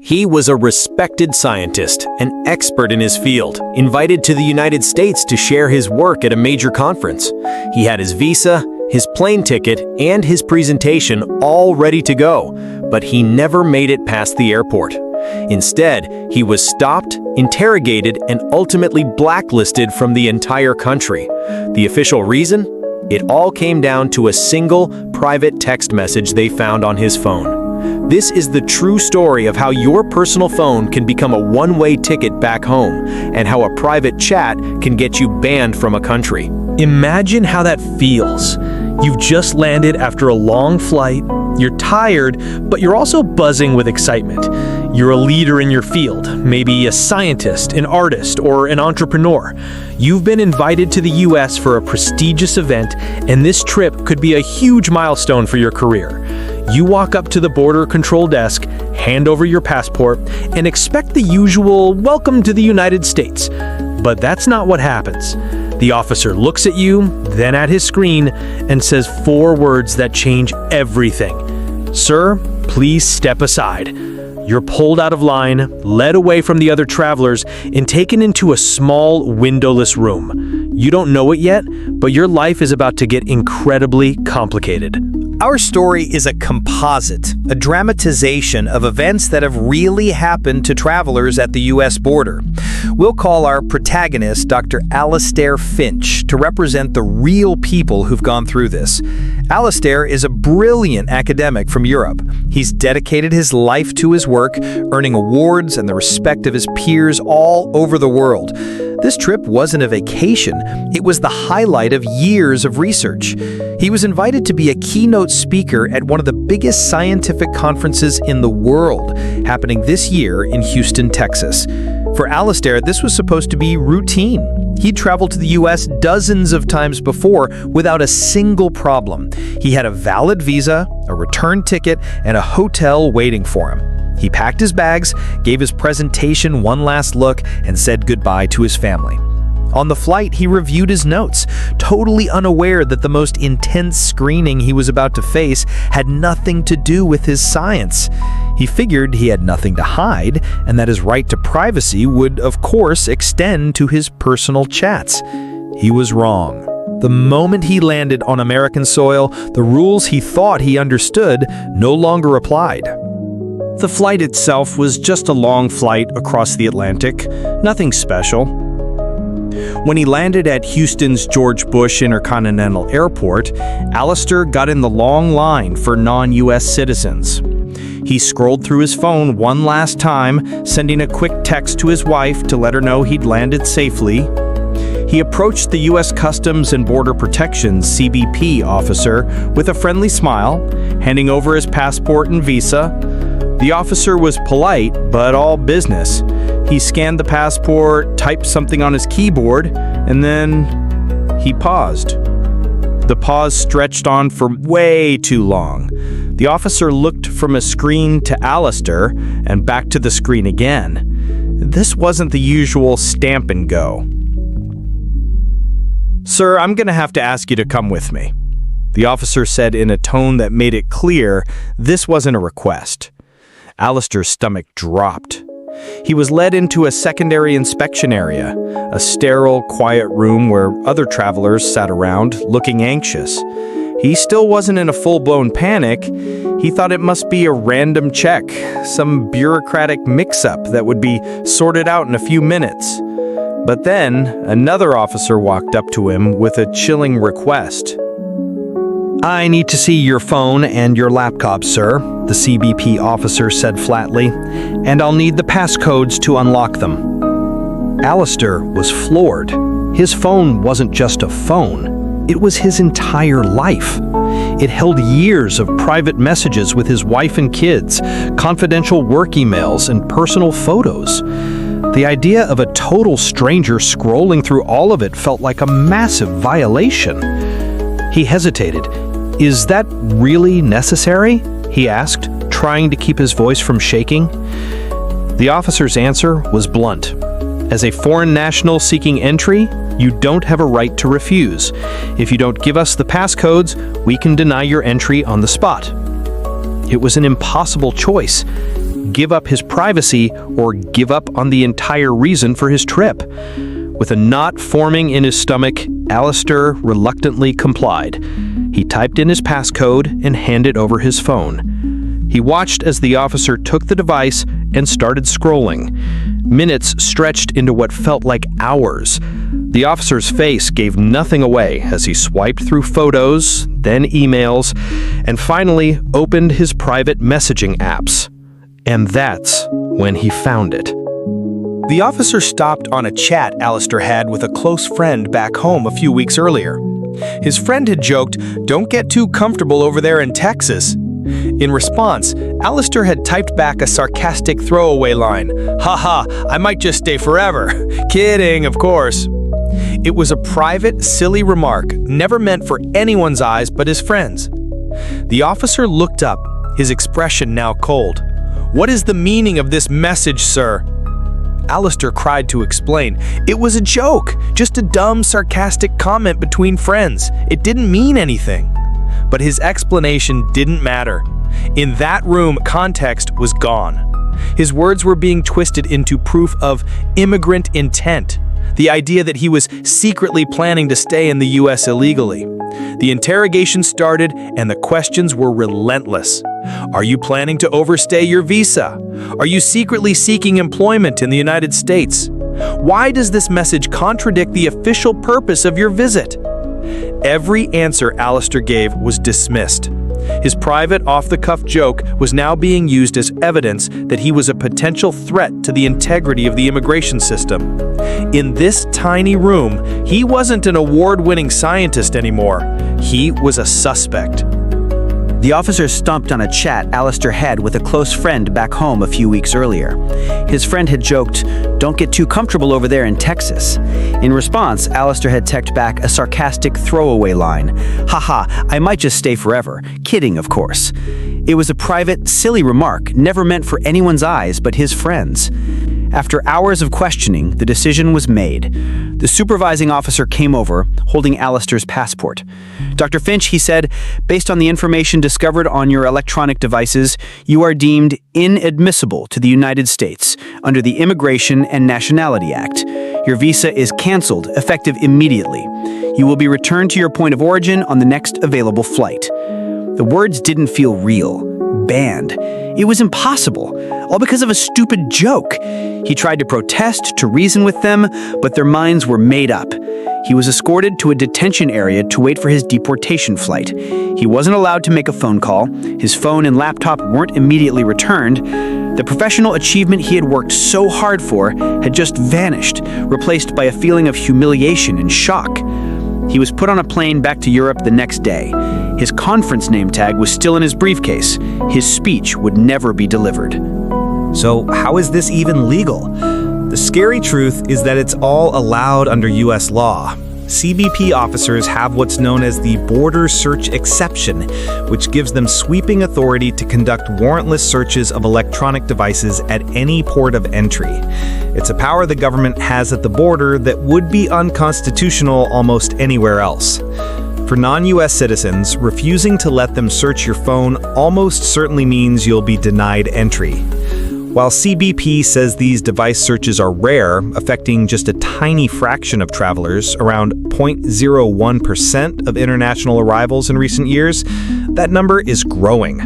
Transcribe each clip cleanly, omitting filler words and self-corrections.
He was a respected scientist, an expert in his field, invited to the United States to share his work at a major conference. He had his visa, his plane ticket, and his presentation all ready to go, but he never made it past the airport. Instead, he was stopped, interrogated, and ultimately blacklisted from the entire country. The official reason? It all came down to a single, private text message they found on his phone. This is the true story of how your personal phone can become a one-way ticket back home, and how a private chat can get you banned from a country. Imagine how that feels. You've just landed after a long flight, you're tired, but you're also buzzing with excitement. You're a leader in your field, maybe a scientist, an artist, or an entrepreneur. You've been invited to the US for a prestigious event, and this trip could be a huge milestone for your career. You walk up to the border control desk, hand over your passport, and expect the usual "Welcome to the United States." But that's not what happens. The officer looks at you, then at his screen, and says 4 words that change everything. "Sir, please step aside." You're pulled out of line, led away from the other travelers, and taken into a small, windowless room. You don't know it yet, but your life is about to get incredibly complicated. Our story is a composite, a dramatization of events that have really happened to travelers at the U.S. border. We'll call our protagonist Dr. Alastair Finch to represent the real people who've gone through this. Alastair is a brilliant academic from Europe. He's dedicated his life to his work, earning awards and the respect of his peers all over the world. This trip wasn't a vacation, it was the highlight of years of research. He was invited to be a keynote speaker at one of the biggest scientific conferences in the world, happening this year in Houston, Texas. For Alastair, this was supposed to be routine. He'd traveled to the US dozens of times before without a single problem. He had a valid visa, a return ticket, and a hotel waiting for him. He packed his bags, gave his presentation one last look, and said goodbye to his family. On the flight, he reviewed his notes, totally unaware that the most intense screening he was about to face had nothing to do with his science. He figured he had nothing to hide, and that his right to privacy would, of course, extend to his personal chats. He was wrong. The moment he landed on American soil, the rules he thought he understood no longer applied. The flight itself was just a long flight across the Atlantic, nothing special. When he landed at Houston's George Bush Intercontinental Airport, Alastair got in the long line for non-US citizens. He scrolled through his phone one last time, sending a quick text to his wife to let her know he'd landed safely. He approached the U.S. Customs and Border Protection (CBP) officer with a friendly smile, handing over his passport and visa. The officer was polite, but all business. He scanned the passport, typed something on his keyboard, and then he paused. The pause stretched on for way too long. The officer looked from a screen to Alastair and back to the screen again. This wasn't the usual stamp and go. "Sir, I'm going to have to ask you to come with me," the officer said in a tone that made it clear this wasn't a request. Alastair's stomach dropped. He was led into a secondary inspection area, a sterile, quiet room where other travelers sat around, looking anxious. He still wasn't in a full-blown panic. He thought it must be a random check, some bureaucratic mix-up that would be sorted out in a few minutes. But then, another officer walked up to him with a chilling request. "I need to see your phone and your laptop, sir," the CBP officer said flatly, "and I'll need the passcodes to unlock them." Alastair was floored. His phone wasn't just a phone. It was his entire life. It held years of private messages with his wife and kids, confidential work emails, and personal photos. The idea of a total stranger scrolling through all of it felt like a massive violation. He hesitated. "Is that really necessary?" he asked, trying to keep his voice from shaking. The officer's answer was blunt. "As a foreign national seeking entry, you don't have a right to refuse. If you don't give us the passcodes, we can deny your entry on the spot." It was an impossible choice. give up his privacy or give up on the entire reason for his trip. With a knot forming in his stomach, Alistair reluctantly complied. He typed in his passcode and handed over his phone. He watched as the officer took the device and started scrolling. Minutes stretched into what felt like hours. The officer's face gave nothing away as he swiped through photos, then emails, and finally opened his private messaging apps. And that's when he found it. The officer stopped on a chat Alistair had with a close friend back home a few weeks earlier. His friend had joked, "Don't get too comfortable over there in Texas." In response, Alistair had typed back a sarcastic throwaway line, "Haha, I might just stay forever." Kidding, of course. It was a private, silly remark, never meant for anyone's eyes but his friends. The officer looked up, his expression now cold. "What is the meaning of this message, sir?" Alistair cried to explain. It was a joke, just a dumb, sarcastic comment between friends. It didn't mean anything. But his explanation didn't matter. In that room, context was gone. His words were being twisted into proof of immigrant intent, the idea that he was secretly planning to stay in the U.S. illegally. The interrogation started, and the questions were relentless. Are you planning to overstay your visa? Are you secretly seeking employment in the United States? Why does this message contradict the official purpose of your visit? Every answer Alistair gave was dismissed. His private, off-the-cuff joke was now being used as evidence that he was a potential threat to the integrity of the immigration system. In this tiny room, he wasn't an award-winning scientist anymore. He was a suspect. The officer stomped on a chat Alistair had with a close friend back home a few weeks earlier. His friend had joked, "Don't get too comfortable over there in Texas." In response, Alistair had typed back a sarcastic throwaway line, "Haha, I might just stay forever." Kidding, of course. It was a private, silly remark, never meant for anyone's eyes but his friends. After hours of questioning, the decision was made. The supervising officer came over, holding Alistair's passport. "Dr. Finch," he said, "based on the information discovered on your electronic devices, you are deemed inadmissible to the United States under the Immigration and Nationality Act. Your visa is canceled, effective immediately. You will be returned to your point of origin on the next available flight." The words didn't feel real. Banned. It was impossible, all because of a stupid joke. He tried to protest, to reason with them, but their minds were made up. He was escorted to a detention area to wait for his deportation flight. He wasn't allowed to make a phone call. His phone and laptop weren't immediately returned. The professional achievement he had worked so hard for had just vanished, replaced by a feeling of humiliation and shock. He was put on a plane back to Europe the next day. His conference name tag was still in his briefcase. His speech would never be delivered. So how is this even legal? The scary truth is that it's all allowed under U.S. law. CBP officers have what's known as the border search exception, which gives them sweeping authority to conduct warrantless searches of electronic devices at any port of entry. It's a power the government has at the border that would be unconstitutional almost anywhere else. For non-U.S. citizens, refusing to let them search your phone almost certainly means you'll be denied entry. While CBP says these device searches are rare, affecting just a tiny fraction of travelers, around 0.01% of international arrivals in recent years, that number is growing.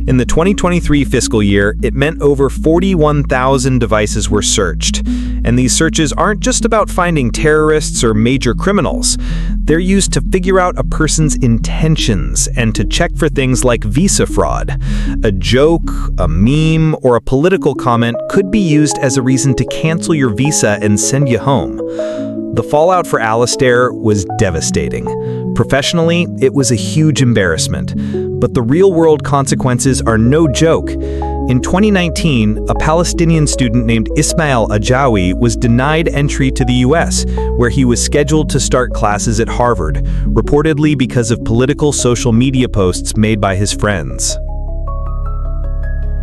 In the 2023 fiscal year, it meant over 41,000 devices were searched. And these searches aren't just about finding terrorists or major criminals. They're used to figure out a person's intentions and to check for things like visa fraud. A joke, a meme, or a political comment could be used as a reason to cancel your visa and send you home. The fallout for Alistair was devastating. Professionally, it was a huge embarrassment. But the real-world consequences are no joke. In 2019, a Palestinian student named Ismail Ajawi was denied entry to the U.S., where he was scheduled to start classes at Harvard, reportedly because of political social media posts made by his friends.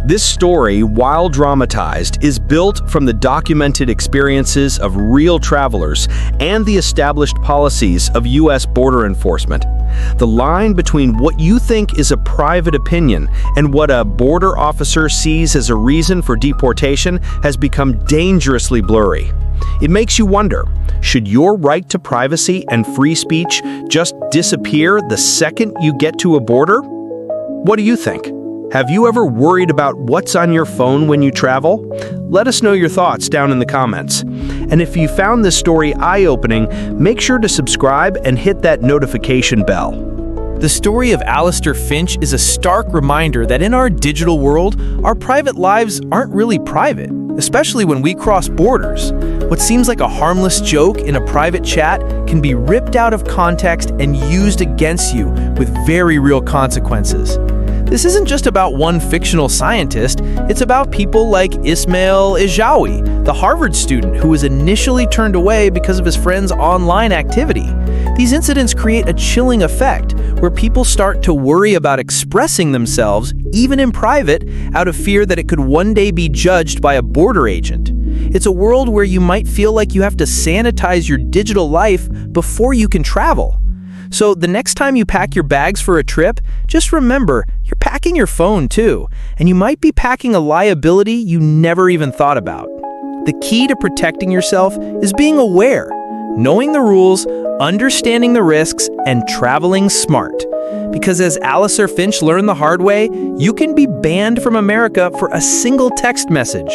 This story, while dramatized, is built from the documented experiences of real travelers and the established policies of U.S. border enforcement. The line between what you think is a private opinion and what a border officer sees as a reason for deportation has become dangerously blurry. It makes you wonder, should your right to privacy and free speech just disappear the second you get to a border? What do you think? Have you ever worried about what's on your phone when you travel? Let us know your thoughts down in the comments. And if you found this story eye-opening, make sure to subscribe and hit that notification bell. The story of Alistair Finch is a stark reminder that in our digital world, our private lives aren't really private, especially when we cross borders. What seems like a harmless joke in a private chat can be ripped out of context and used against you with very real consequences. This isn't just about one fictional scientist, it's about people like Ismail Ijawi, the Harvard student who was initially turned away because of his friend's online activity. These incidents create a chilling effect where people start to worry about expressing themselves, even in private, out of fear that it could one day be judged by a border agent. It's a world where you might feel like you have to sanitize your digital life before you can travel. So the next time you pack your bags for a trip, just remember, you're packing your phone too, and you might be packing a liability you never even thought about. The key to protecting yourself is being aware, knowing the rules, understanding the risks, and traveling smart. Because as Alistair Finch learned the hard way, you can be banned from America for a single text message.